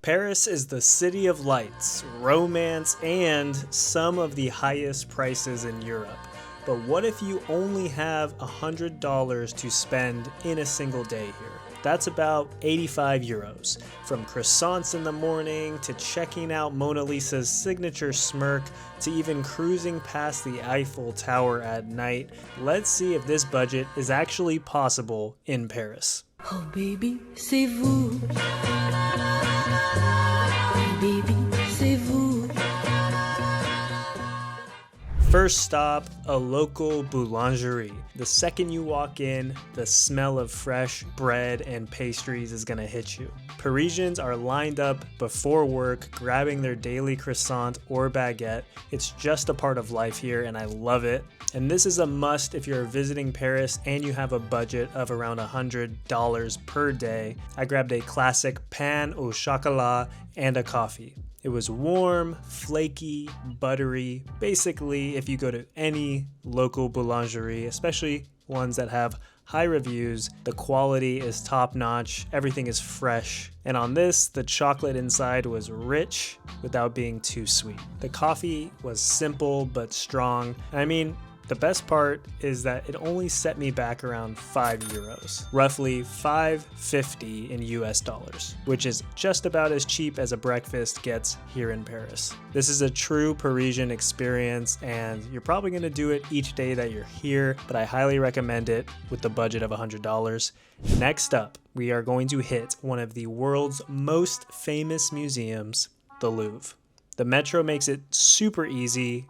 Paris is the city of lights, romance, and some of the highest prices in Europe. But what if you only have $100 to spend in a single day here? That's about 85 euros. From croissants in the morning, to checking out Mona Lisa's signature smirk, to even cruising past the Eiffel Tower at night, let's see if this budget is actually possible in Paris. Oh baby, c'est vous. Baby, c'est vous. First stop, a local boulangerie. The second you walk in, the smell of fresh bread and pastries is gonna hit you. Parisians are lined up before work, grabbing their daily croissant or baguette. It's just a part of life here, and I love it. And this is a must if you're visiting Paris and you have a budget of around $100 per day. I grabbed a classic pain au chocolat and a coffee. It was warm, flaky, buttery. Basically, if you go to any local boulangerie, especially ones that have high reviews, the quality is top notch, everything is fresh. And on this, the chocolate inside was rich without being too sweet. The coffee was simple but strong. I mean, the best part is that it only set me back around 5 euros, roughly $5.50 in US dollars, which is just about as cheap as a breakfast gets here in Paris. This is a true Parisian experience, and you're probably going to do it each day that you're here, but I highly recommend it with the budget of $100. Next up, we are going to hit one of the world's most famous museums, the Louvre. The metro makes it super easy.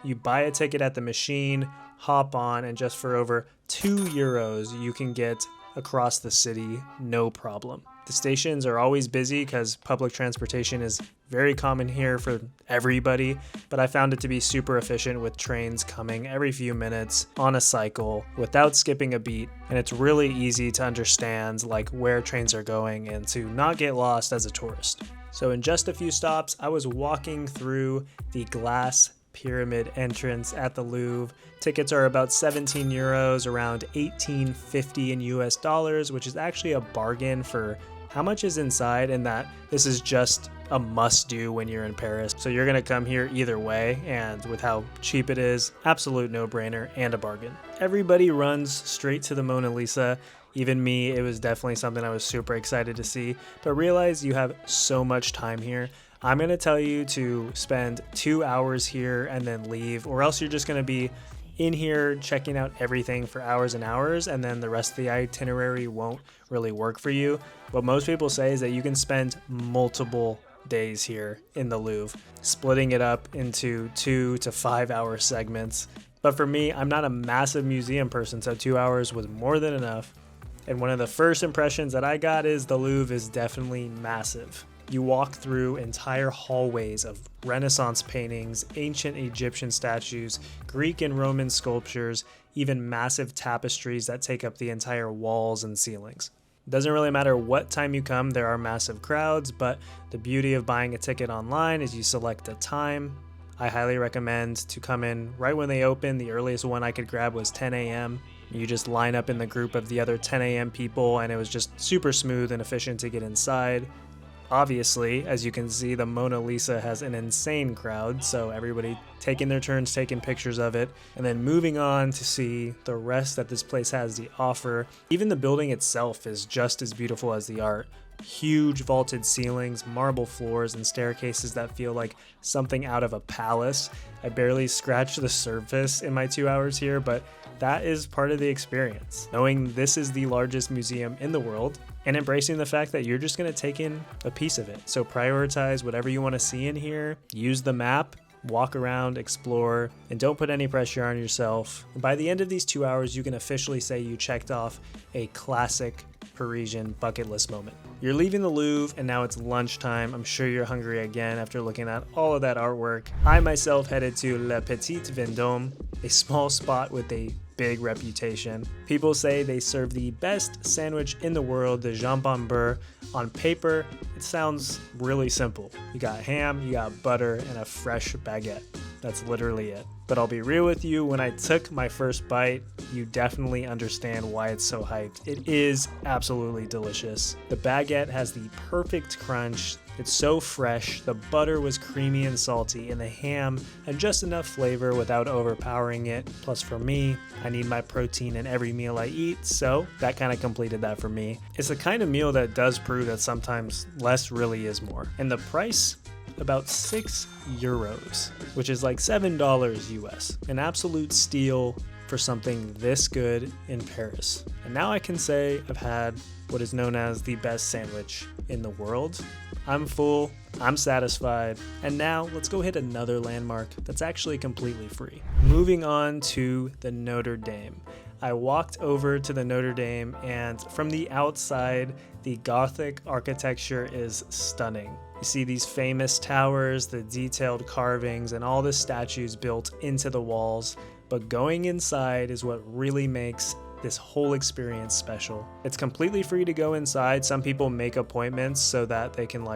You buy a ticket at the machine, hop on, and just for over 2 euros, you can get across the city, no problem. The stations are always busy because public transportation is very common here for everybody, but I found it to be super efficient with trains coming every few minutes on a cycle without skipping a beat, and it's really easy to understand like where trains are going and to not get lost as a tourist. So in just a few stops, I was walking through the glass pyramid entrance at the Louvre. Tickets are about 17 euros, around 18.50 in US dollars, which is actually a bargain for how much is inside, and that this is just a must do when you're in Paris. So you're gonna come here either way, and with how cheap it is, absolute no-brainer and a bargain. Everybody runs straight to the Mona Lisa. Even me, it was definitely something I was super excited to see, but realize you have so much time here. I'm going to tell you to spend 2 hours here and then leave, or else you're just going to be in here checking out everything for hours and hours, and then the rest of the itinerary won't really work for you. What most people say is that you can spend multiple days here in the Louvre, splitting it up into 2 to 5 hour segments. But for me, I'm not a massive museum person, so 2 hours was more than enough. And one of the first impressions that I got is the Louvre is definitely massive. You walk through entire hallways of Renaissance paintings, ancient Egyptian statues, Greek and Roman sculptures, even massive tapestries that take up the entire walls and ceilings. It doesn't really matter what time you come, there are massive crowds, but the beauty of buying a ticket online is you select a time. I highly recommend to come in right when they open. The earliest one I could grab was 10 a.m. You just line up in the group of the other 10 a.m. people, and it was just super smooth and efficient to get inside. Obviously, as you can see, the Mona Lisa has an insane crowd, so everybody taking their turns taking pictures of it, and then moving on to see the rest that this place has to offer. Even the building itself is just as beautiful as the art. Huge vaulted ceilings, marble floors, and staircases that feel like something out of a palace. I barely scratched the surface in my 2 hours here, but that is part of the experience. Knowing this is the largest museum in the world, and embracing the fact that you're just going to take in a piece of it. So prioritize whatever you want to see in here, use the map, walk around, explore, and don't put any pressure on yourself. And by the end of these 2 hours, you can officially say you checked off a classic Parisian bucket list moment. You're leaving the Louvre and now it's lunchtime. I'm sure you're hungry again after looking at all of that artwork. I myself headed to Le Petit Vendôme, a small spot with a big reputation. People say they serve the best sandwich in the world, the Jambon Beurre. On paper, it sounds really simple. You got ham, you got butter, and a fresh baguette. That's literally it. But I'll be real with you, when I took my first bite, you definitely understand why it's so hyped. It is absolutely delicious. The baguette has the perfect crunch, It's so fresh, the butter was creamy and salty, and the ham had just enough flavor without overpowering it. Plus for me, I need my protein in every meal I eat, so that kind of completed that for me. It's the kind of meal that does prove that sometimes less really is more. And the price? About €6, which is like $7 US. An absolute steal for something this good in Paris. And now I can say I've had what is known as the best sandwich in the world. I'm full, I'm satisfied, and now let's go hit another landmark that's actually completely free. Moving on to the Notre Dame. I walked over to the Notre Dame, and from the outside, the Gothic architecture is stunning. You see these famous towers, the detailed carvings, and all the statues built into the walls, but going inside is what really makes this whole experience special. It's completely free to go inside. Some people make appointments so that they can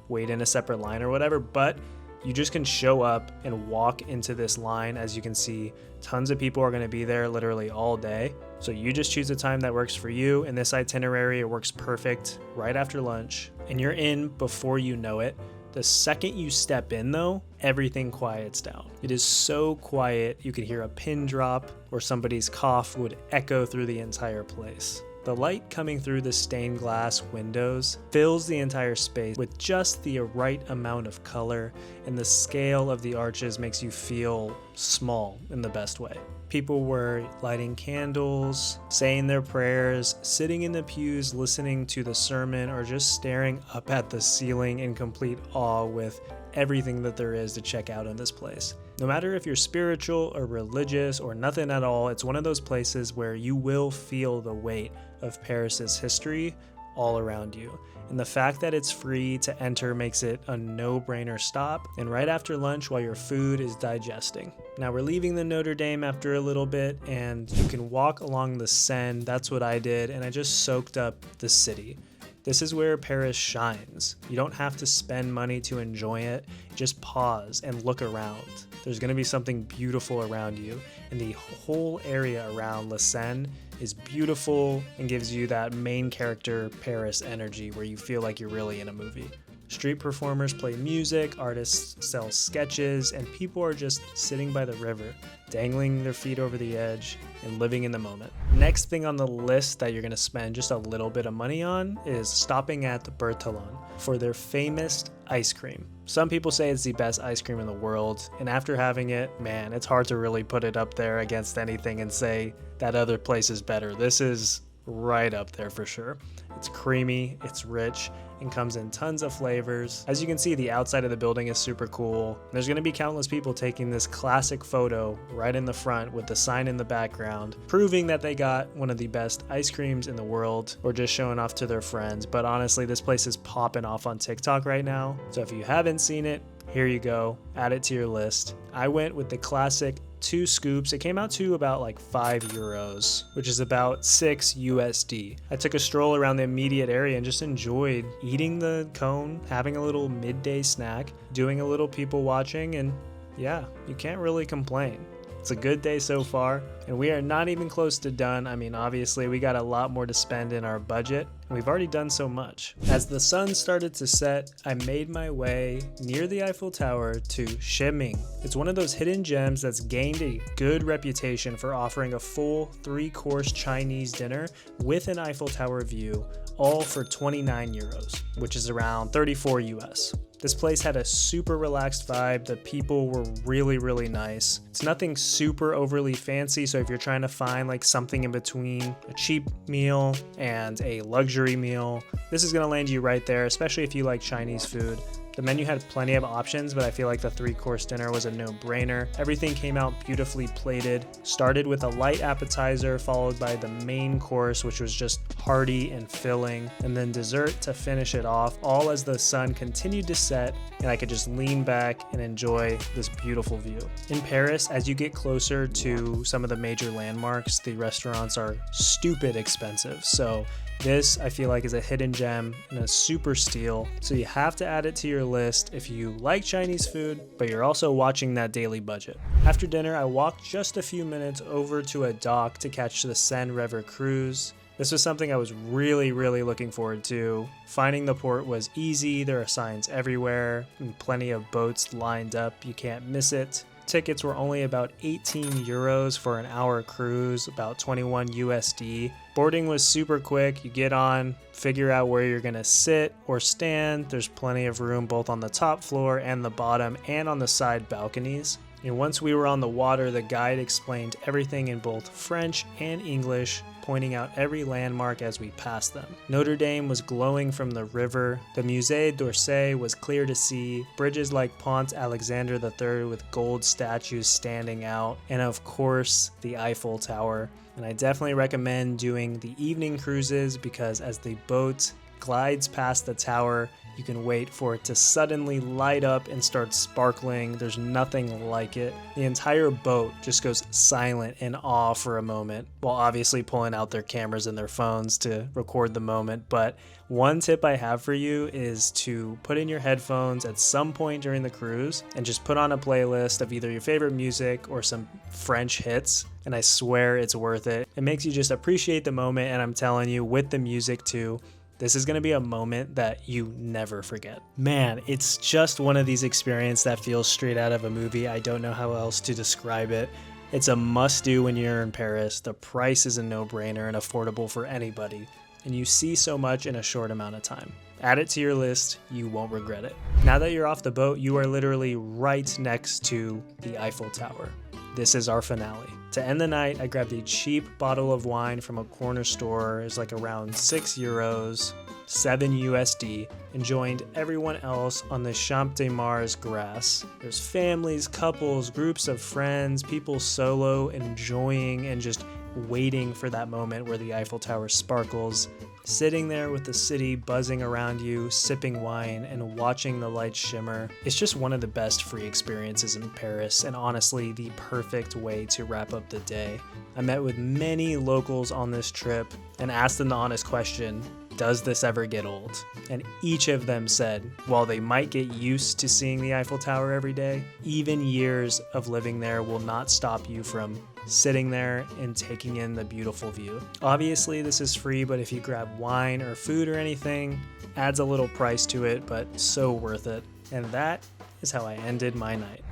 wait in a separate line or whatever, but you just can show up and walk into this line. As you can see, tons of people are going to be there literally all day. So you just choose a time that works for you. In this itinerary, it works perfect right after lunch, and you're in before you know it. The second you step in though, everything quiets down. It is so quiet, you could hear a pin drop or somebody's cough would echo through the entire place. The light coming through the stained glass windows fills the entire space with just the right amount of color, and the scale of the arches makes you feel small in the best way. People were lighting candles, saying their prayers, sitting in the pews listening to the sermon, or just staring up at the ceiling in complete awe with everything that there is to check out in this place. No matter if you're spiritual or religious or nothing at all, it's one of those places where you will feel the weight of Paris's history all around you. And the fact that it's free to enter makes it a no-brainer stop, and right after lunch while your food is digesting. Now we're leaving the Notre Dame after a little bit, and you can walk along the Seine. That's what I did, and I just soaked up the city. This is where Paris shines. You don't have to spend money to enjoy it. Just pause and look around. There's going to be something beautiful around you, and the whole area around La Seine is beautiful and gives you that main character Paris energy where you feel like you're really in a movie. Street performers play music, artists sell sketches, and people are just sitting by the river, dangling their feet over the edge and living in the moment. Next thing on the list that you're going to spend just a little bit of money on is stopping at Berthillon for their famous ice cream. Some people say it's the best ice cream in the world, and after having it, man, it's hard to really put it up there against anything and say that other place is better. This is right up there for sure. It's creamy, it's rich, and comes in tons of flavors. As you can see, the outside of the building is super cool. There's going to be countless people taking this classic photo right in the front with the sign in the background, proving that they got one of the best ice creams in the world, or just showing off to their friends. But honestly, this place is popping off on TikTok right now. So if you haven't seen it, here you go. Add it to your list. I went with the classic 2 scoops. It came out to about €5, which is about $6 USD. I took a stroll around the immediate area and just enjoyed eating the cone, having a little midday snack, doing a little people watching, and yeah, you can't really complain. It's a good day so far, and we are not even close to done. I mean, obviously, we got a lot more to spend in our budget, and we've already done so much. As the sun started to set, I made my way near the Eiffel Tower to Chez. It's one of those hidden gems that's gained a good reputation for offering a full 3-course Chinese dinner with an Eiffel Tower view, all for €29, which is around 34 US. This place had a super relaxed vibe. The people were really, really nice. It's nothing super overly fancy, so if you're trying to find something in between a cheap meal and a luxury meal, this is gonna land you right there, especially if you like Chinese food. The menu had plenty of options, but I feel like the 3-course dinner was a no-brainer. Everything came out beautifully plated. Started with a light appetizer, followed by the main course, which was just hearty and filling, and then dessert to finish it off, all as the sun continued to set, and I could just lean back and enjoy this beautiful view. In Paris, as you get closer to some of the major landmarks, the restaurants are stupid expensive, so this, I feel like, is a hidden gem and a super steal, so you have to add it to your list if you like Chinese food, but you're also watching that daily budget. After dinner, I walked just a few minutes over to a dock to catch the Seine River cruise. This was something I was really looking forward to. Finding the port was easy, there are signs everywhere, and plenty of boats lined up, you can't miss it. Tickets were only about 18 euros for an hour cruise, about 21 USD. Boarding was super quick, you get on, figure out where you're gonna sit or stand, there's plenty of room both on the top floor and the bottom and on the side balconies. And once we were on the water, the guide explained everything in both French and English, pointing out every landmark as we passed them. Notre Dame was glowing from the river, the Musée d'Orsay was clear to see, bridges like Pont Alexander III with gold statues standing out, and of course, the Eiffel Tower. And I definitely recommend doing the evening cruises because as the boat glides past the tower, you can wait for it to suddenly light up and start sparkling. There's nothing like it. The entire boat just goes silent in awe for a moment, while obviously pulling out their cameras and their phones to record the moment. But one tip I have for you is to put in your headphones at some point during the cruise and just put on a playlist of either your favorite music or some French hits. And I swear it's worth it. It makes you just appreciate the moment, and I'm telling you, with the music too, this is going to be a moment that you never forget. Man, it's just one of these experiences that feels straight out of a movie. I don't know how else to describe it. It's a must-do when you're in Paris. The price is a no-brainer and affordable for anybody, and you see so much in a short amount of time. Add it to your list, you won't regret it. Now that you're off the boat, you are literally right next to the Eiffel Tower. This is our finale. To end the night, I grabbed a cheap bottle of wine from a corner store. It's like around 6 euros, 7 USD, and joined everyone else on the Champ de Mars grass. There's families, couples, groups of friends, people solo, enjoying and just waiting for that moment where the Eiffel Tower sparkles. Sitting there with the city buzzing around you, sipping wine, and watching the lights shimmer. It's just one of the best free experiences in Paris, and honestly, the perfect way to wrap up the day. I met with many locals on this trip and asked them the honest question, does this ever get old? And each of them said, while they might get used to seeing the Eiffel Tower every day, even years of living there will not stop you from sitting there and taking in the beautiful view. Obviously, this is free, but if you grab wine or food or anything, adds a little price to it, but so worth it. And that is how I ended my night.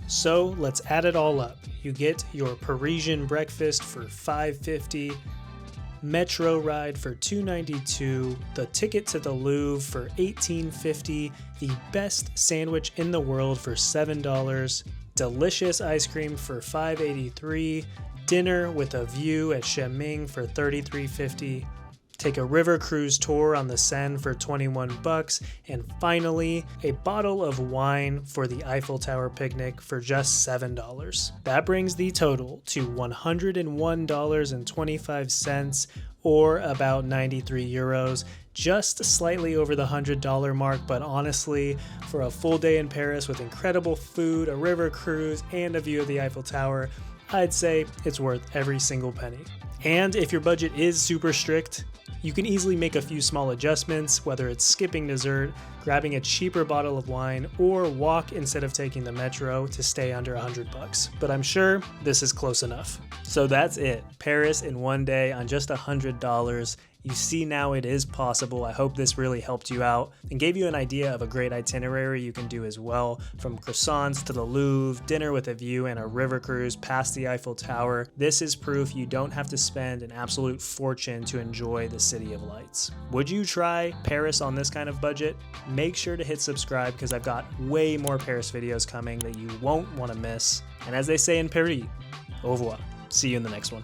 So let's add it all up. You get your Parisian breakfast for $5.50, metro ride for $2.92, the ticket to the Louvre for $18.50, the best sandwich in the world for $7, delicious ice cream for $5.83, dinner with a view at Chez Ming for $33.50, take a river cruise tour on the Seine for $21, and finally, a bottle of wine for the Eiffel Tower picnic for just $7. That brings the total to $101.25, or about 93 euros, just slightly over the $100 mark, but honestly, for a full day in Paris with incredible food, a river cruise, and a view of the Eiffel Tower, I'd say it's worth every single penny. And if your budget is super strict, you can easily make a few small adjustments, whether it's skipping dessert, grabbing a cheaper bottle of wine, or walk instead of taking the metro to stay under $100. But I'm sure this is close enough. So that's it. Paris in one day on just $100. You see now it is possible. I hope this really helped you out and gave you an idea of a great itinerary you can do as well, from croissants to the Louvre, dinner with a view, and a river cruise past the Eiffel Tower. This is proof you don't have to spend an absolute fortune to enjoy the City of Lights. Would you try Paris on this kind of budget? Make sure to hit subscribe because I've got way more Paris videos coming that you won't want to miss. And as they say in Paris, au revoir. See you in the next one.